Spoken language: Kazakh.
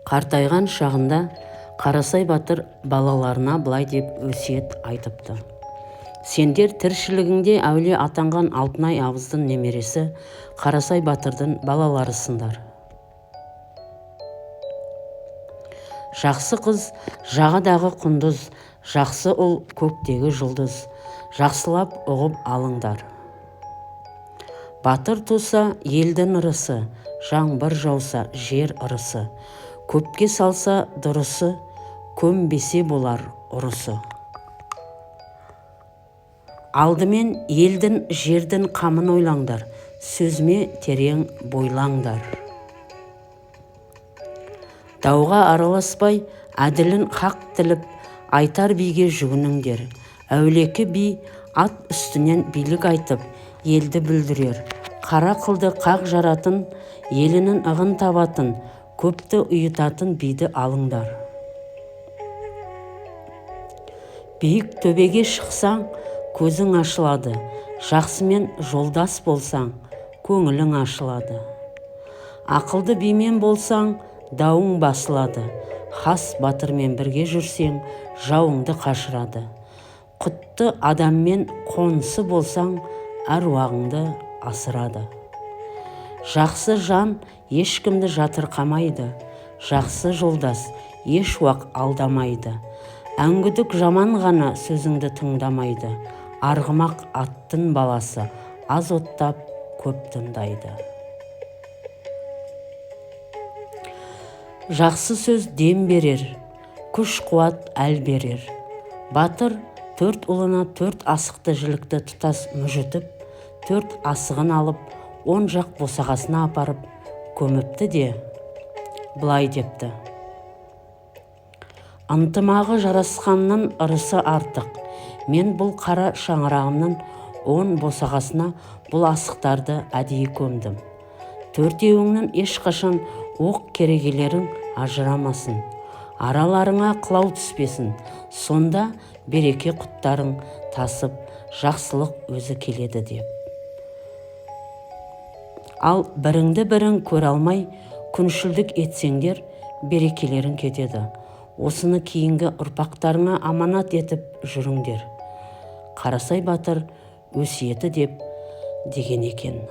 Қартайған шағында Қарасай батыр балаларына былай деп өсиет айтыпты. Сендер тіршілігіңде әулие атанған Алтынай абыздың немересі Қарасай батырдың балаларысыңдар. Жақсы қыз жағадағы құндыз, жақсы ұл көктегі жұлдыз, жақсылап ұғып алыңдар. Батыр туса елдің ырысы, жаңбыр жауса жер ырысы, көпке салса дұрысы, көнбесе болар ұрысы. Алдымен елдің жердің қамын ойлаңдар, сөзіме терең бойлаңдар. Дауға араласпай, әділін хақ тіліп, айтар биге жүгініңдер. Әулекі би ат үстінен билік айтып, елді бүлдірер. Қара қылды қақ жаратын, елінің ығын табатын, көпті ұйытатын биді алыңдар. Биік төбеге шықсаң, көзің ашылады. Жақсымен жолдас болсаң, көңілің ашылады. Ақылды бимен болсаң, дауың басылады. Хас батырмен бірге жүрсең, жауыңды қашырады. Құтты адаммен қонысы болсаң, әруағыңды асырады. Жақсы жан ешкімді жатырқамайды. Жақсы жолдас еш уақ алдамайды. Әңгүдік жаман ғана сөзіңді тыңдамайды. Арғымақ аттың баласы аз оттап көп тыңдайды. Жақсы сөз дем берер, күш қуат әл берер. Батыр 4 ұлына 4 асықты жілікті тұтас мүжітіп, 4 асығын алып, 10 жақ босағасына апарып, көміпті де, былай депті. Ынтымағы жарасқанның ырысы артық. Мен бұл қара шаңырағымның 10 босағасына бұл асықтарды әдейі көмдім. 4-еуіңнің ешқашан оқ керегелерің ажырамасын. Араларыңа қылау түспесін. Сонда береке құттарың тасып, жақсылық өзі келеді деп. Ал біріңді бірің көре алмай, күншілдік етсеңдер, берекелерің кетеді. Осыны кейінгі ұрпақтарыңа аманат етіп жүріңдер. Қарасай батыр өсиеті деп деген екен.